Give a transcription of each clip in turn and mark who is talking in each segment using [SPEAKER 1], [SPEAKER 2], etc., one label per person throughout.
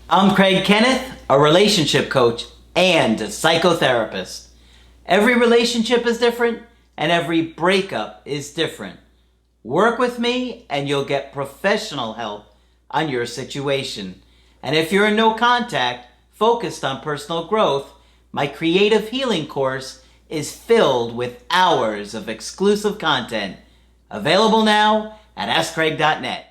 [SPEAKER 1] I'm Craig Kenneth, a relationship coach and a psychotherapist. Every relationship is different and every breakup is different. Work with me and you'll get professional help on your situation. And if you're in no contact, focused on personal growth, my creative healing course is filled with hours of exclusive content. Available now at AskCraig.net.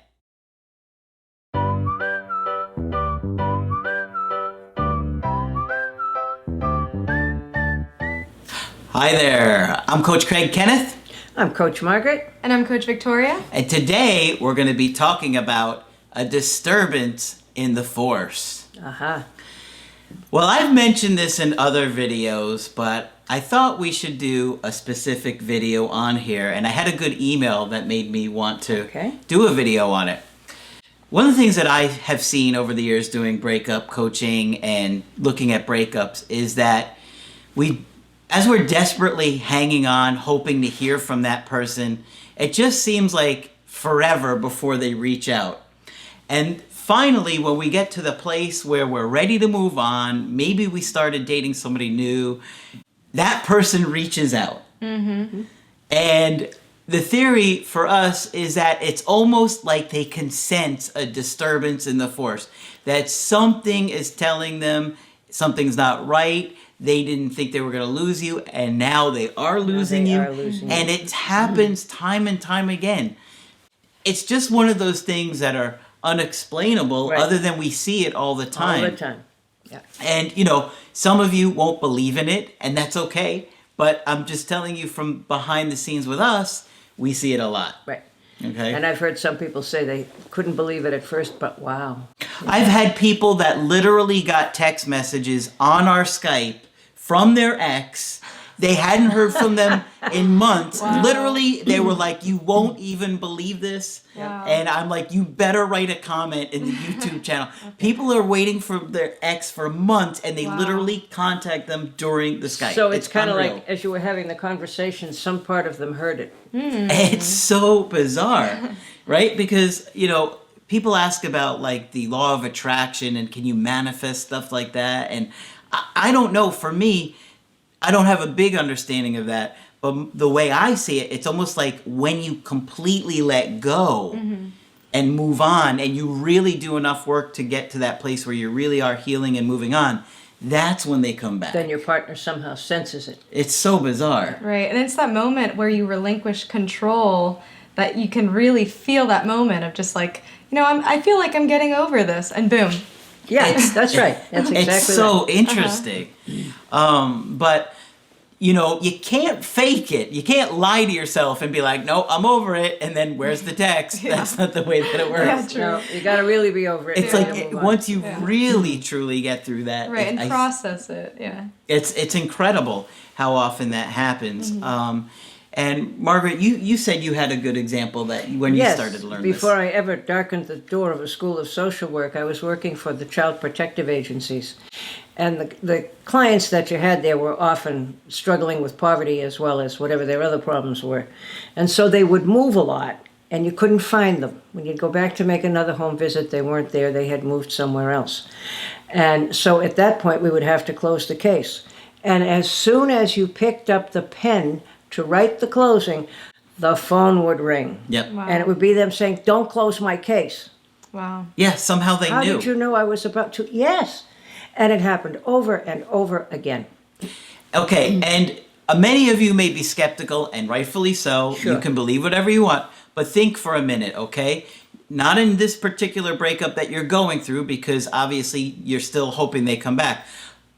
[SPEAKER 1] Hi there, I'm Coach Craig Kenneth.
[SPEAKER 2] I'm Coach Margaret.
[SPEAKER 3] And I'm Coach Victoria.
[SPEAKER 1] And today we're going to be talking about a disturbance in the force. Well, I've mentioned this in other videos, but I thought we should do a specific video on here, and I had a good email that made me want to do a video on it. One of the things that I have seen over the years doing breakup coaching and looking at breakups is that as we're desperately hanging on, hoping to hear from that person, it just seems like forever before they reach out. And finally, when we get to the place where we're ready to move on, maybe we started dating somebody new, that person reaches out. Mm-hmm. And the theory for us is that it's almost like they can sense a disturbance in the force, that something is telling them something's not right. They didn't think they were going to lose you, and now they are losing you. And it happens time and time again. It's just one of those things that are unexplainable, other than we see it all the time.
[SPEAKER 2] All the time. Yeah.
[SPEAKER 1] And, some of you won't believe in it, and that's okay. But I'm just telling you from behind the scenes with us, we see it a lot.
[SPEAKER 2] Right.
[SPEAKER 1] Okay.
[SPEAKER 2] And I've heard some people say they couldn't believe it at first, but wow.
[SPEAKER 1] I've had people that literally got text messages on our Skype from their ex. They hadn't heard from them in months. Wow. Literally, they were like, you won't even believe this. Wow. And I'm like, you better write a comment in the YouTube channel. People are waiting for their ex for months, and they literally contact them during the Skype.
[SPEAKER 2] So it's kind of like, as you were having the conversation, some part of them heard it.
[SPEAKER 1] It's so bizarre, right? Because, people ask about, like, the law of attraction and can you manifest stuff like that? And I don't know. For me, I don't have a big understanding of that. But the way I see it, it's almost like when you completely let go and move on, and you really do enough work to get to that place where you really are healing and moving on, that's when they come back.
[SPEAKER 2] Then your partner somehow senses it.
[SPEAKER 1] It's so bizarre.
[SPEAKER 3] Right. And it's that moment where you relinquish control that you can really feel that moment of just like, I feel like I'm getting over this, and boom.
[SPEAKER 2] Yeah, that's right. That's exactly
[SPEAKER 1] It's so interesting. But, you can't fake it. You can't lie to yourself and be like, no, I'm over it, and then where's the text? That's not the way that it works.
[SPEAKER 3] Yeah, true.
[SPEAKER 2] No, you got to really be over it.
[SPEAKER 1] It's like once you really, truly get through that.
[SPEAKER 3] Right, and process it,
[SPEAKER 1] It's incredible how often that happens. And Margaret, you said you had a good example that when you started to learn this.
[SPEAKER 2] Before I ever darkened the door of a school of social work, I was working for the child protective agencies. And the clients that you had there were often struggling with poverty as well as whatever their other problems were. And so they would move a lot, and you couldn't find them. When you'd go back to make another home visit, they weren't there. They had moved somewhere else. And so at that point, we would have to close the case. And as soon as you picked up the pen to write the closing, the phone would ring.
[SPEAKER 1] Yep.
[SPEAKER 3] Wow.
[SPEAKER 2] And it would be them saying, don't close my case.
[SPEAKER 3] Wow.
[SPEAKER 1] Yeah, somehow they knew.
[SPEAKER 2] How did you know I was about to? Yes. And it happened over and over again.
[SPEAKER 1] Okay, and many of you may be skeptical, and rightfully so.
[SPEAKER 2] Sure.
[SPEAKER 1] You can believe whatever you want, but think for a minute, okay? Not in this particular breakup that you're going through, because obviously you're still hoping they come back.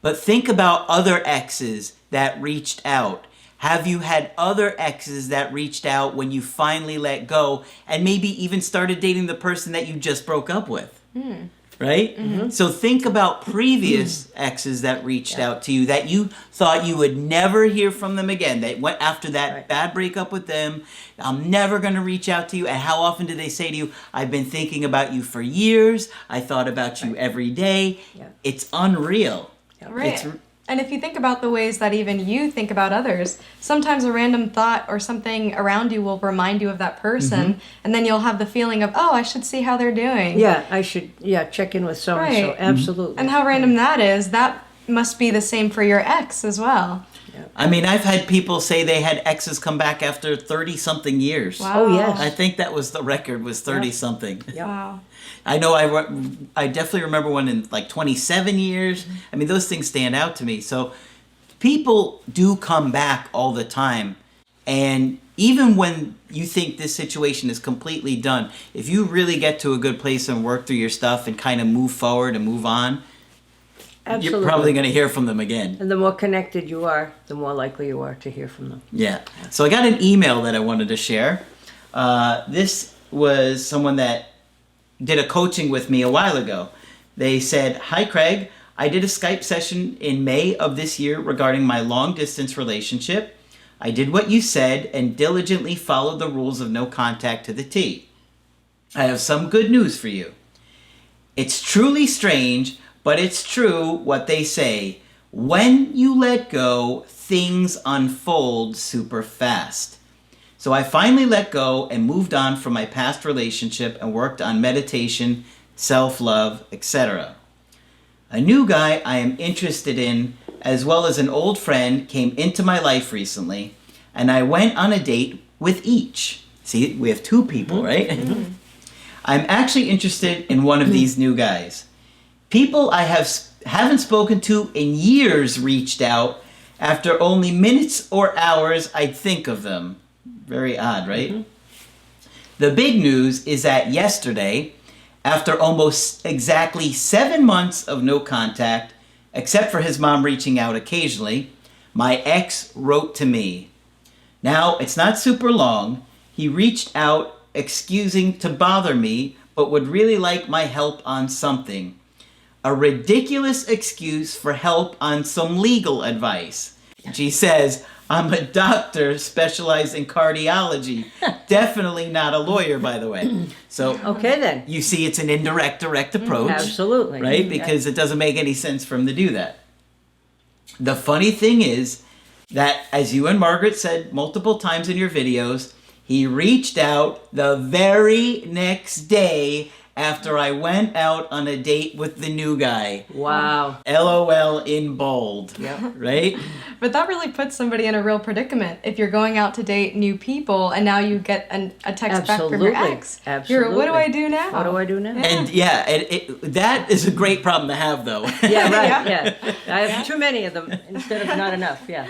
[SPEAKER 1] But think about other exes that reached out. Have you had other exes that reached out when you finally let go and maybe even started dating the person that you just broke up with? Right? Mm-hmm. So think about previous exes that reached out to you that you thought you would never hear from them again. They went after that bad breakup with them. I'm never going to reach out to you. And how often do they say to you, I've been thinking about you for years. I thought about you every day. Yeah. It's unreal.
[SPEAKER 3] Right.
[SPEAKER 1] It's
[SPEAKER 3] And if you think about the ways that even you think about others, sometimes a random thought or something around you will remind you of that person, and then you'll have the feeling of, oh, I should see how they're doing.
[SPEAKER 2] Yeah, I should, check in with so-and-so.
[SPEAKER 3] Right.
[SPEAKER 2] Absolutely.
[SPEAKER 3] And how random that is, that must be the same for your ex as well.
[SPEAKER 1] I mean, I've had people say they had exes come back after 30-something years.
[SPEAKER 3] Wow.
[SPEAKER 2] Oh, yes.
[SPEAKER 1] I think that was the record, was 30-something.
[SPEAKER 2] Yep.
[SPEAKER 3] Wow.
[SPEAKER 1] I know I definitely remember one in like 27 years. I mean, those things stand out to me. So people do come back all the time. And even when you think this situation is completely done, if you really get to a good place and work through your stuff and kind of move forward and move on,
[SPEAKER 2] Absolutely.
[SPEAKER 1] you're probably going to hear from them again.
[SPEAKER 2] And the more connected you are, the more likely you are to hear from them.
[SPEAKER 1] Yeah. So I got an email that I wanted to share. This was someone that did a coaching with me a while ago. They said, "Hi Craig, I did a Skype session in May of this year regarding my long distance relationship. I did what you said and diligently followed the rules of no contact to the T. I have some good news for you. It's truly strange, but it's true what they say. When you let go, things unfold super fast. So I finally let go and moved on from my past relationship and worked on meditation, self-love, etc. A new guy I am interested in, as well as an old friend, came into my life recently, and I went on a date with each." See, we have two people, right? Mm-hmm. "I'm actually interested in one of these new guys. People I haven't spoken to in years reached out. After only minutes or hours, I'd think of them." Very odd, right? Mm-hmm. "The big news is that yesterday, after almost exactly 7 months of no contact, except for his mom reaching out occasionally, my ex wrote to me. Now, it's not super long. He reached out excusing to bother me, but would really like my help on something. A ridiculous excuse for help on some legal advice. She says, I'm a doctor specialized in cardiology. Definitely not a lawyer, by the way. So
[SPEAKER 2] Okay, then.
[SPEAKER 1] you see it's an indirect, direct approach.
[SPEAKER 2] Absolutely.
[SPEAKER 1] Right? Because it doesn't make any sense for him to do that. The funny thing is that, as you and Margaret said multiple times in your videos, he reached out the very next day after I went out on a date with the new guy.
[SPEAKER 2] Wow.
[SPEAKER 1] LOL in bold.
[SPEAKER 2] Yep.
[SPEAKER 1] Right?
[SPEAKER 3] But that really puts somebody in a real predicament. If you're going out to date new people and now you get a text back from your ex.
[SPEAKER 2] Absolutely.
[SPEAKER 3] What do I do now?
[SPEAKER 2] What do I do now?
[SPEAKER 1] And that is a great problem to have, though.
[SPEAKER 2] Yeah, right, yeah. I have too many of them instead of not enough, yeah.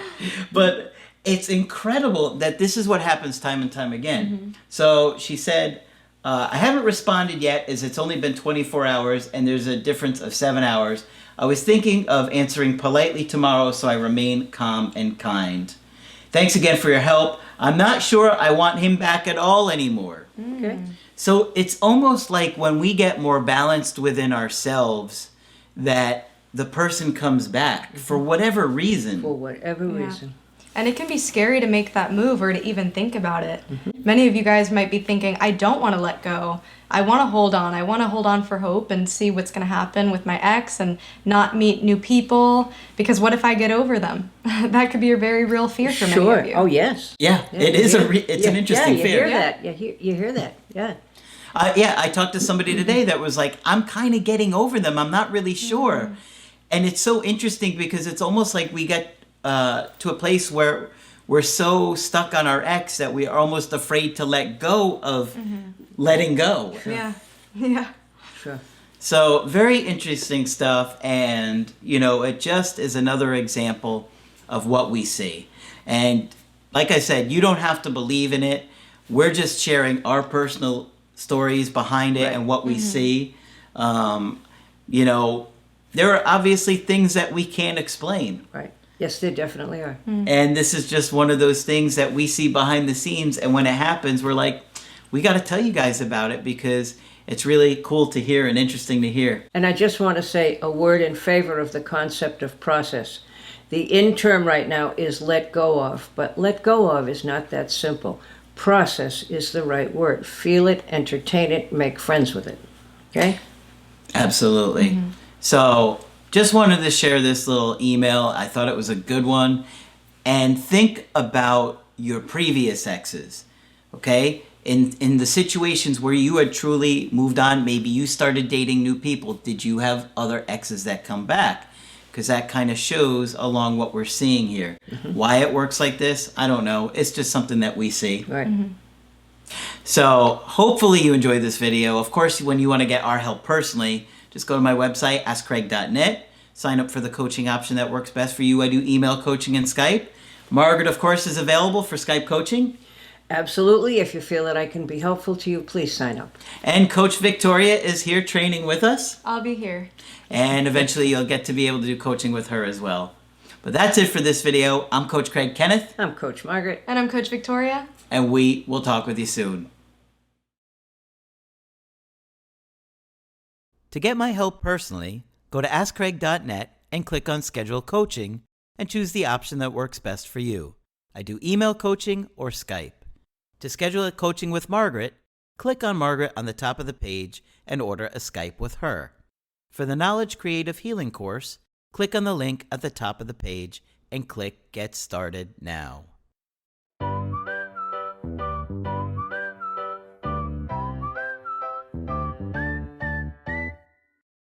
[SPEAKER 1] But it's incredible that this is what happens time and time again. Mm-hmm. So she said, I haven't responded yet as it's only been 24 hours and there's a difference of 7 hours. I was thinking of answering politely tomorrow, so I remain calm and kind. Thanks again for your help. I'm not sure I want him back at all anymore.
[SPEAKER 2] Okay.
[SPEAKER 1] So it's almost like when we get more balanced within ourselves that the person comes back for whatever reason.
[SPEAKER 2] For whatever reason.
[SPEAKER 3] And it can be scary to make that move or to even think about it. Mm-hmm. Many of you guys might be thinking, I don't want to let go. I want to hold on. I want to hold on for hope and see what's going to happen with my ex and not meet new people. Because what if I get over them? That could be a very real fear for many of you.
[SPEAKER 2] Oh, yes.
[SPEAKER 1] Yeah, it is it's an interesting fear.
[SPEAKER 2] Hear that. You hear that. Yeah.
[SPEAKER 1] I talked to somebody today that was like, I'm kind of getting over them. I'm not really sure. Mm-hmm. And it's so interesting because it's almost like we get to a place where we're so stuck on our ex that we are almost afraid to let go of letting go.
[SPEAKER 3] Sure. Yeah.
[SPEAKER 2] Sure.
[SPEAKER 1] So very interesting stuff, and it just is another example of what we see. And like I said, you don't have to believe in it. We're just sharing our personal stories behind it and what we see. There are obviously things that we can't explain.
[SPEAKER 2] Right. Yes, they definitely are.
[SPEAKER 1] And this is just one of those things that we see behind the scenes. And when it happens, we're like, we got to tell you guys about it because it's really cool to hear and interesting to hear.
[SPEAKER 2] And I just want to say a word in favor of the concept of process. The in term right now is let go of, but let go of is not that simple. Process is the right word. Feel it, entertain it, make friends with it. Okay?
[SPEAKER 1] Absolutely. So just wanted to share this little email. I thought it was a good one. And think about your previous exes, okay? In the situations where you had truly moved on, maybe you started dating new people. Did you have other exes that come back? Because that kind of shows along what we're seeing here. Why it works like this, I don't know. It's just something that we see.
[SPEAKER 2] Right.
[SPEAKER 1] So hopefully you enjoyed this video. Of course, when you want to get our help personally, just go to my website, askcraig.net. Sign up for the coaching option that works best for you. I do email coaching and Skype. Margaret, of course, is available for Skype coaching.
[SPEAKER 2] Absolutely. If you feel that I can be helpful to you, please sign up.
[SPEAKER 1] And Coach Victoria is here training with us.
[SPEAKER 3] I'll be here.
[SPEAKER 1] And eventually you'll get to be able to do coaching with her as well. But that's it for this video. I'm Coach Craig Kenneth.
[SPEAKER 2] I'm Coach Margaret.
[SPEAKER 3] And I'm Coach Victoria.
[SPEAKER 1] And we will talk with you soon. To get my help personally, go to askcraig.net and click on Schedule Coaching and choose the option that works best for you. I do email coaching or Skype. To schedule a coaching with Margaret, click on Margaret on the top of the page and order a Skype with her. For the Knowledge Creative Healing course, click on the link at the top of the page and click Get Started Now.